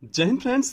जय हिंद फ्रेंड्स।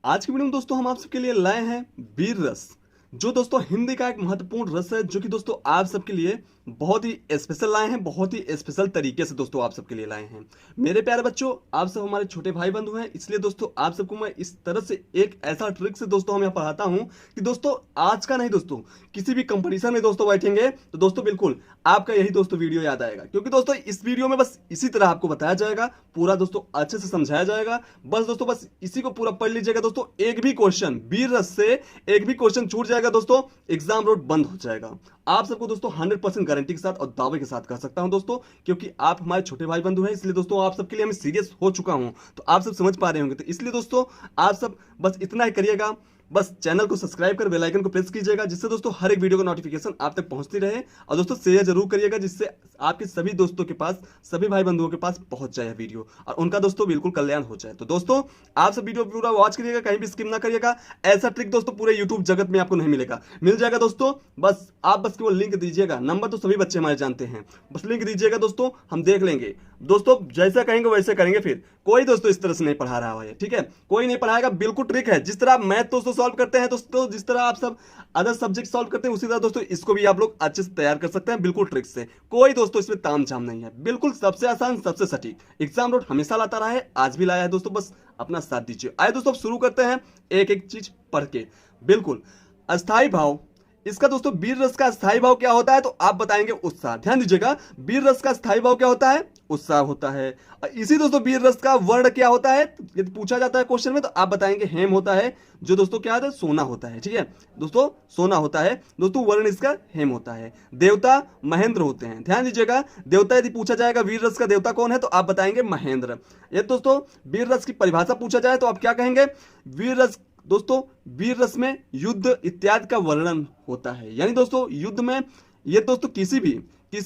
आज की वीडियो में दोस्तों हम आप सबके लिए लाए हैं वीर रस, जो दोस्तों हिंदी का एक महत्वपूर्ण रस है, जो कि दोस्तों आप सबके लिए बहुत ही स्पेशल लाए हैं, बहुत ही स्पेशल तरीके से दोस्तों आप सबके लिए लाए हैं। मेरे प्यारे बच्चों, आप सब हमारे छोटे भाई बंधु हैं, इसलिए दोस्तों आप सबको मैं इस तरह से एक ऐसा ट्रिक से दोस्तों हम यहाँ पढ़ाता हूँ कि दोस्तों आज का नहीं दोस्तों, किसी भी कंपटीशन में दोस्तों बैठेंगे तो दोस्तों बिल्कुल आपका यही दोस्तों वीडियो याद आएगा, क्योंकि दोस्तों इस वीडियो में बस इसी तरह आपको बताया जाएगा, पूरा दोस्तों अच्छे से समझाया जाएगा। बस दोस्तों बस इसी को पूरा पढ़ लीजिएगा दोस्तों। एक भी क्वेश्चन वीर रस से एक भी क्वेश्चन छूट जाएगा दोस्तों, एग्जाम रोड बंद हो जाएगा। आप सबको दोस्तों 100% गारंटी के साथ और दावे के साथ कह सकता हूं दोस्तों, क्योंकि आप हमारे छोटे भाई बंधु हैं, इसलिए दोस्तों आप सबके लिए मैं सीरियस हो चुका हूं, तो आप सब समझ पा रहे होंगे। तो इसलिए दोस्तों आप सब बस इतना ही करिएगा, बस चैनल को सब्सक्राइब कर बेल आइकन को प्रेस कीजिएगा, जिससे दोस्तों हर एक वीडियो का नोटिफिकेशन आप तक पहुंचती रहे। और दोस्तों शेयर जरूर करिएगा, जिससे आपके सभी दोस्तों के पास, सभी भाई बंधुओं के पास पहुंच जाए वीडियो और उनका दोस्तों बिल्कुल कल्याण हो जाए। तो दोस्तों आप सब वीडियो पूरा वॉच करिएगा, कहीं भी स्किप ना करिएगा। ऐसा ट्रिक दोस्तों पूरे यूट्यूब जगत में आपको नहीं मिलेगा, मिल जाएगा दोस्तों। बस आप बस केवल लिंक दीजिएगा, नंबर तो सभी बच्चे हमारे जानते हैं, बस लिंक दीजिएगा दोस्तों, हम देख लेंगे दोस्तों, जैसा कहेंगे वैसे करेंगे। फिर कोई दोस्तों इस तरह से नहीं पढ़ा रहा है, ठीक है, कोई नहीं पढ़ाएगा, बिल्कुल ट्रिक है। जिस तरह आप मैथ दोस्तों सॉल्व करते हैं दोस्तों, जिस तरह आप सब अदर सब्जेक्ट सॉल्व करते हैं, उसी तरह दोस्तों इसको भी आप लोग अच्छे से तैयार कर सकते हैं, बिल्कुल ट्रिक से। कोई दोस्तों इसमें तामझाम नहीं है, बिल्कुल सबसे आसान, सबसे सटीक। एग्जाम रोड हमेशा लाता रहा है, आज भी लाया है दोस्तों, बस अपना साथ दीजिए। आइए दोस्तों शुरू करते हैं एक एक चीज पढ़ के। बिल्कुल अस्थाई भाव, इसका दोस्तों वीर रस का स्थायी भाव क्या होता है, तो आप बताएंगे उत्साह। ध्यान दीजिएगा, वीर रस का स्थायी भाव क्या होता है, उत्साह होता है। और इसी दोस्तों वीर रस का वर्ण क्या होता है, यदि पूछा जाता है क्वेश्चन में, तो आप बताएंगे हेम होता है, जो दोस्तों क्या होता है, सोना होता है। ठीक है दोस्तों, सोना होता है दोस्तों, वर्ण इसका हेम होता है। देवता महेंद्र होते हैं। ध्यान दीजिएगा, देवता यदि पूछा जाएगा वीर रस का देवता कौन है, तो आप बताएंगे महेंद्र। यदि दोस्तों वीर रस की परिभाषा पूछा जाए, तो आप क्या कहेंगे, वीर रस दोस्तों, वीर रस में युद्ध इत्यादि का वर्णन होता है। यानी दोस्तों युद्ध में, ये दोस्तों किसी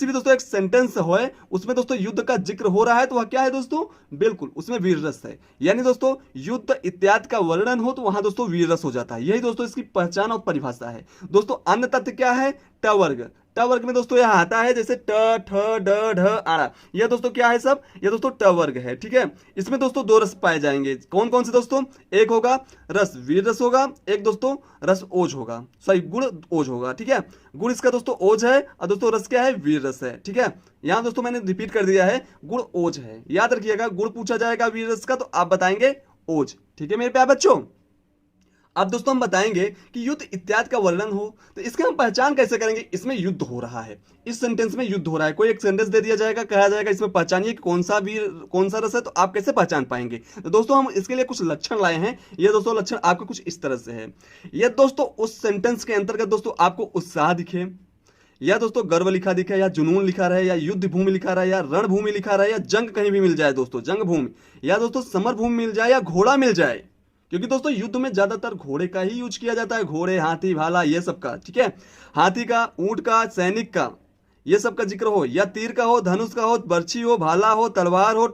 भी दोस्तों एक सेंटेंस हो, उसमें दोस्तों युद्ध का जिक्र हो रहा है, तो वह क्या है दोस्तों, बिल्कुल उसमें वीर रस है। यानी दोस्तों युद्ध इत्यादि का वर्णन हो, तो वहां दोस्तों वीर रस हो जाता है। यही दोस्तों इसकी पहचान और परिभाषा है। दोस्तों अन्य तथ्य क्या है, ट वर्ग। ट वर्ग में दोस्तों यह आता है जैसे ट, ठ, ड, ढ, आड़ा, यह दोस्तों क्या है, सब यह दोस्तों ट वर्ग है। ठीक है, इसमें दोस्तों दो रस पाए जाएंगे, कौन कौन से दोस्तों, एक होगा रस वीर रस होगा, एक दोस्तों रस ओज होगा, सॉरी गुण ओज होगा। ठीक है, गुण इसका दोस्तों ओज है, और दोस्तों रस क्या है, वीर रस है। ठीक है, यहां दोस्तों मैंने रिपीट कर दिया है, गुण ओज है। याद रखिएगा, गुण पूछा जाएगा वीर रस का, तो आप बताएंगे ओज। ठीक है मेरे प्यारे बच्चों, अब दोस्तों हम बताएंगे कि युद्ध इत्यादि का वर्णन हो, तो इसके हम पहचान कैसे करेंगे, इसमें युद्ध हो रहा है, इस सेंटेंस में युद्ध हो रहा है। कोई एक सेंटेंस दे दिया जाएगा, कहा जाएगा इसमें पहचानिए कि कौन सा वीर कौन सा रस है, तो आप कैसे पहचान पाएंगे। तो दोस्तों हम इसके लिए कुछ लक्षण लाए हैं। ये दोस्तों लक्षण आपके कुछ इस तरह से है। यह दोस्तों उस सेंटेंस के अंतर्गत दोस्तों आपको उत्साह दिखे, या दोस्तों गर्व लिखा दिखे, या जुनून लिखा रहे, या युद्ध भूमि लिखा रहे, या रणभूमि लिखा रहे, या जंग कहीं भी मिल जाए दोस्तों, जंग भूमि, या दोस्तों समर भूमि मिल जाए, या घोड़ा मिल जाए, क्योंकि दोस्तों युद्ध में ज्यादातर घोड़े का ही यूज किया जाता है, घोड़े हाथी भाला ये सब का। ठीक है, हाथी का, ऊंट का, सैनिक का, ये सब का जिक्र हो, या तीर का हो, धनुष का हो, बर्छी हो, भाला हो, तलवार हो,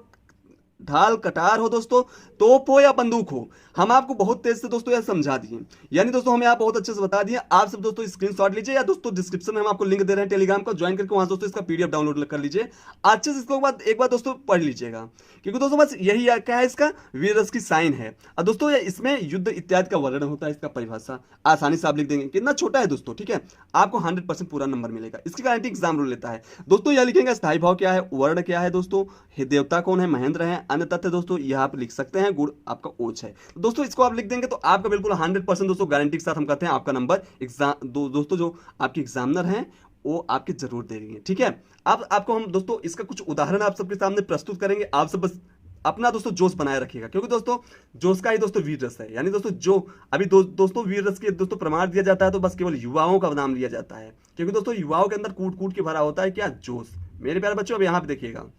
ढाल कटार हो दोस्तों, तोप हो या बंदूक हो, हम आपको बहुत तेज से दोस्तों यह समझा दिए। यानी दोस्तों हमें आप बहुत अच्छे से बता दिए। आप सब दोस्तों स्क्रीनशॉट लीजिए, या दोस्तों डिस्क्रिप्शन में हम आपको लिंक दे रहे हैं टेलीग्राम का, ज्वाइन करके वहां दोस्तों इसका पीडीएफ डाउनलोड कर लीजिए। अच्छे से इसको एक बार दोस्तों पढ़ लीजिएगा, क्योंकि दोस्तों बस यही क्या है, इसका वीर रस की साइन है। और दोस्तों इसमें युद्ध इत्यादि का वर्णन होता है, इसका परिभाषा आसानी से आप लिख देंगे, कितना छोटा है दोस्तों। ठीक है, आपको 100% पूरा नंबर मिलेगा, इसकी गारंटी एग्जाम रोल लेता है। दोस्तों यह लिखेंगे स्थायी भाव क्या है, वर्ण क्या है दोस्तों, देवता कौन है, महेंद्र है, अन्य तथ्य दोस्तों यह आप लिख सकते हैं, गुण आपका ओज है। दोस्तों इसको आप लिख देंगे तो आपका बिल्कुल 100% दोस्तों गारंटी के साथ हम कहते हैं आपका नंबर एग्जाम दोस्तों जो आपके एग्जामिनर हैं वो आपके जरूर दे देंगे। ठीक है, अब आपको हम दोस्तों इसका कुछ उदाहरण आप सबके सामने प्रस्तुत करेंगे। आप सब बस अपना दोस्तों जोश बनाए रखिएगा, क्योंकि दोस्तों जोश का ही दोस्तों वीर रस है। यानी दोस्तों जो अभी दोस्तों वीर रस के दोस्तों प्रमाण दिया जाता है, तो बस केवल युवाओं का नाम लिया जाता है, क्योंकि दोस्तों युवाओं के अंदर कूट कूट के भरा होता है क्या, जोश। मेरे प्यारे बच्चों अब यहाँ पे देखिएगा,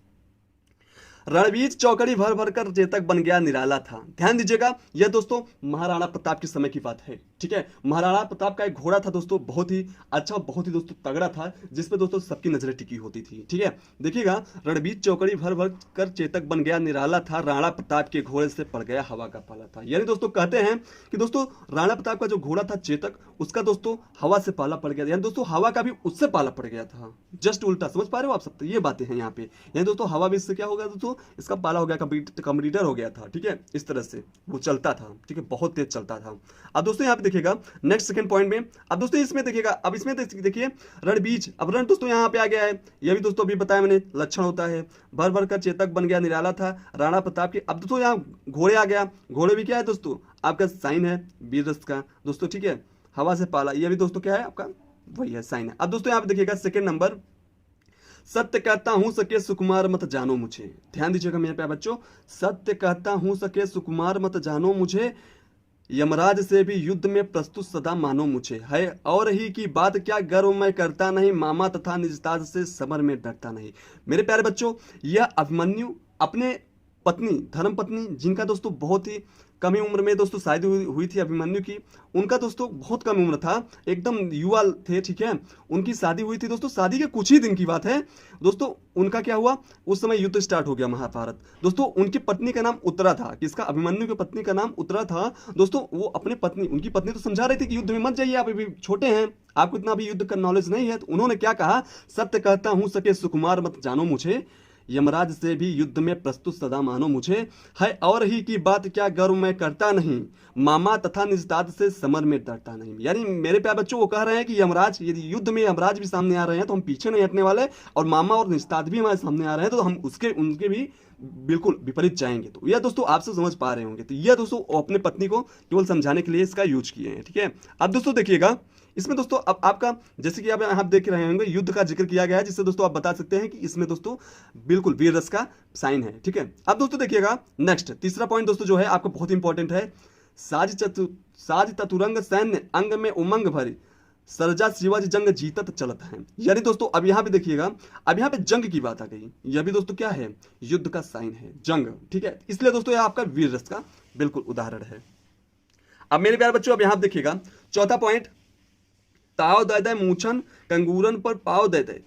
रणवीर चौकड़ी भर भर कर चेतक बन गया निराला था। ध्यान दीजिएगा, यह दोस्तों महाराणा प्रताप के समय की बात है। ठीक है। महाराणा प्रताप का एक घोड़ा था दोस्तों, बहुत ही अच्छा, बहुत ही दोस्तों तगड़ा था, जिसपे दोस्तों सबकी नजरें टिकी होती थी। ठीक है, देखिएगा, रणबीर चौकड़ी भर भर कर चेतक बन गया निराला था, राणा प्रताप के घोड़े से पड़ गया हवा का पाला था। यानी दोस्तों कहते हैं कि दोस्तों राणा प्रताप का जो घोड़ा था चेतक, उसका दोस्तों हवा से पाला पड़ गया, यानी दोस्तों हवा का भी उससे पाला पड़ गया था। जस्ट उल्टा, समझ पा रहे हो आप सब? तो ये बातें हैं यहाँ पे। यानी दोस्तों हवा भी इससे क्या हो गया दोस्तों, इसका पाला हो गया, कंप्लीटर हो गया था। ठीक है, इस तरह से वो चलता था। ठीक है, बहुत तेज चलता था। अब दोस्तों यहाँ पे देखिएगा नेक्स्ट सेकंड पॉइंट में, अब दोस्तों इसमें देखिएगा, अब इसमें देखिए रणबीज, अब रण दोस्तों यहाँ पे आ गया है, यह भी दोस्तों अभी बताया मैंने लक्षण होता है। भर भर कर चेतक बन गया निराला था, राणा प्रताप की। अब दोस्तों यहाँ घोड़े आ गया, घोड़े भी क्या है दोस्तों, आपका साइन है वीर रस का दोस्तों। ठीक है, हवा से पाला, यह भी दोस्तों क्या है आपका, वही है, साइन है। अब दोस्तों यहाँ पे देखिएगा सेकंड नंबर, सत्य कहता हूं सके सुकुमार मत जानो मुझे। ध्यान दीजिएगा मेरे प्यारे बच्चों, सत्य कहता हूं सके सुकुमार मत जानो मुझे, यमराज से भी युद्ध में प्रस्तुत सदा मानो मुझे, है और ही की बात क्या गर्व मैं करता नहीं, मामा तथा निजताज से समर में डरता नहीं। मेरे प्यारे बच्चों, यह अभिमन्यु अपने पत्नी, धर्म पत्नी, जिनका दोस्तों बहुत ही कम ही उम्र में दोस्तों शादी हुई थी अभिमन्यु की, उनका दोस्तों बहुत कम उम्र था, एकदम युवा थे। ठीक है, उनकी शादी हुई थी दोस्तों, शादी के कुछ ही दिन की बात है दोस्तों। उनका क्या हुआ, उस समय युद्ध स्टार्ट हो गया, महाभारत दोस्तों। उनकी पत्नी का नाम उत्तरा था, किसका, अभिमन्यु की पत्नी का नाम उत्तरा था दोस्तों। वो अपने पत्नी, उनकी पत्नी तो समझा रही थी कि युद्ध में मत जाइए, आप अभी छोटे हैं, आपको इतना भी युद्ध का नॉलेज नहीं है। तो उन्होंने क्या कहा, सत्य कहता हूं सके सुकुमार मत जानो मुझे, यमराज से भी युद्ध में प्रस्तुत सदा मानो मुझे, है और ही की बात क्या गर्व मैं करता नहीं, मामा तथा निजदाद से समर में डरता नहीं। यानी मेरे प्यारे बच्चों, वो कह रहे हैं कि यमराज, यदि युद्ध में यमराज भी सामने आ रहे हैं तो हम पीछे नहीं हटने वाले, और मामा और निजदाद भी हमारे सामने आ रहे हैं तो हम उनके भी बिल्कुल विपरीत जाएंगे। तो यह दोस्तों आप सब समझ पा रहे होंगे। तो यह दोस्तों अपने पत्नी को केवल समझाने के लिए इसका यूज किए हैं। ठीक है, अब दोस्तों देखिएगा इसमें दोस्तों, अब आपका जैसे कि आप यहाँ देख रहे होंगे युद्ध का जिक्र किया गया है, जिससे दोस्तों आप बता सकते हैं कि इसमें दोस्तों बिल्कुल वीर रस का साइन है। ठीक है, अब दोस्तों देखिएगा नेक्स्ट तीसरा पॉइंट दोस्तों जो है आपका बहुत इंपॉर्टेंट है, साज चतुरंग सैन्य अंग में उमंग भरी, सरजा शिवाजी जंग जीतत चलत है। यानी दोस्तों अब यहाँ पे देखिएगा, अब यहाँ पे जंग की बात आ गई, यह भी दोस्तों क्या है, युद्ध का साइन है, जंग। ठीक है, इसलिए दोस्तों यह आपका वीर रस का बिल्कुल उदाहरण है। अब मेरे प्यारे बच्चों, अब यहाँ देखिएगा चौथा पॉइंट, ताव दे दे मूछन कंगूरन पर पाव दे दे,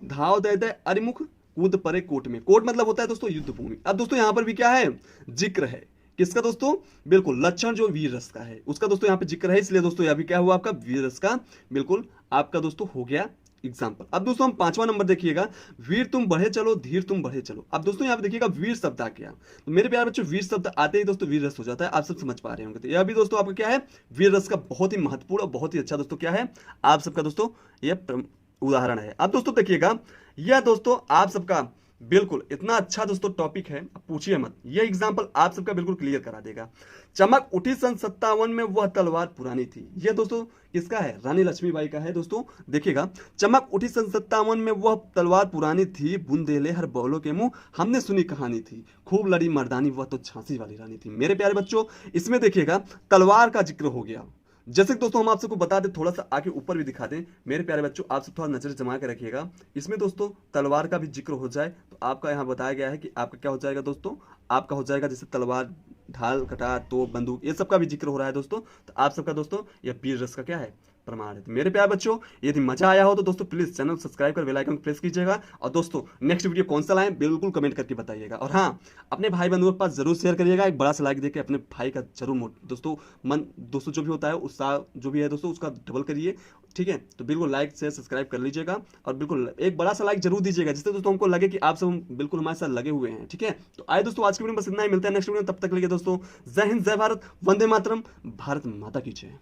धाव दे दे अरिमुख कूद परे कोट में। कोट मतलब होता है दोस्तों युद्ध भूमि। अब दोस्तों यहां पर भी क्या है, जिक्र है, किसका दोस्तों, बिल्कुल लक्षण जो वीर रस का है उसका दोस्तों यहां पे जिक्र है, इसलिए दोस्तों यह भी क्या हुआ आपका वीर रस का बिल्कुल आपका दोस्तों हो गया एग्जाम्पल। अब दोस्तों हम पांचवा नंबर देखिएगा, वीर तुम बढ़े चलो धीर तुम बढ़े चलो। अब दोस्तों यहाँ पे देखिएगा वीर शब्द आ गया, तो मेरे प्यारे बच्चों वीर शब्द आते ही दोस्तों वीर रस हो जाता है, आप सब समझ पा रहे होंगे। तो यह भी दोस्तों आपका क्या है, वीर रस का बहुत ही महत्वपूर्ण और बहुत ही अच्छा दोस्तों क्या है, आप सबका दोस्तों यह उदाहरण है। अब दोस्तों देखिएगा, यह दोस्तों आप सबका बिल्कुल इतना अच्छा दोस्तों टॉपिक है, पूछिए मत, यह एग्जाम्पल आप सबका बिल्कुल क्लियर करा देगा। चमक उठी सन 57 में वह तलवार पुरानी थी। यह दोस्तों किसका है, रानी लक्ष्मीबाई का है दोस्तों। देखिएगा, चमक उठी सन 57 में वह तलवार पुरानी थी, बुंदेले हर बौलों के मुंह हमने सुनी कहानी थी, खूब लड़ी मर्दानी वह तो झांसी वाली रानी थी। मेरे प्यारे बच्चों, इसमें देखिएगा तलवार का जिक्र हो गया, जैसे दोस्तों हम आप सबको बता दें, थोड़ा सा आगे ऊपर भी दिखा दें मेरे प्यारे बच्चों, आप सब थोड़ा नजर जमा के रखिएगा। इसमें दोस्तों तलवार का भी जिक्र हो जाए तो आपका यहाँ बताया गया है कि आपका क्या हो जाएगा दोस्तों, आपका हो जाएगा जैसे तलवार, ढाल, कटार, तोप, बंदूक, ये सब का भी जिक्र हो रहा है दोस्तों। तो आप सबका दोस्तों यह वीर रस का क्या है, प्रमाण है। तो मेरे प्यारे बच्चों, यदि मजा आया हो तो दोस्तों प्लीज चैनल सब्सक्राइब कर बेल आइकन प्रेस कीजिएगा, और दोस्तों नेक्स्ट वीडियो कौन सा लाएं बिल्कुल कमेंट करके बताइएगा। और हाँ, अपने भाई बंधुओं के पास जरूर शेयर करिएगा, एक बड़ा सा लाइक देके अपने भाई का जरूर दोस्तों मन दोस्तों जो भी होता है उत्साह जो भी है दोस्तों उसका डबल करिए। ठीक है, तो बिल्कुल लाइक शेयर सब्सक्राइब कर लीजिएगा, और बिल्कुल एक बड़ा सा लाइक जरूर दीजिएगा, जिससे दोस्तों हमको लगे कि आप सब बिल्कुल हमारे साथ लगे हुए हैं। ठीक है, तो आए दोस्तों आज की वीडियो में बस इतना ही, मिलता है नेक्स्ट वीडियो, तब तक के लिए दोस्तों जय हिंद, जय भारत, वंदे मातरम, भारत माता की जय।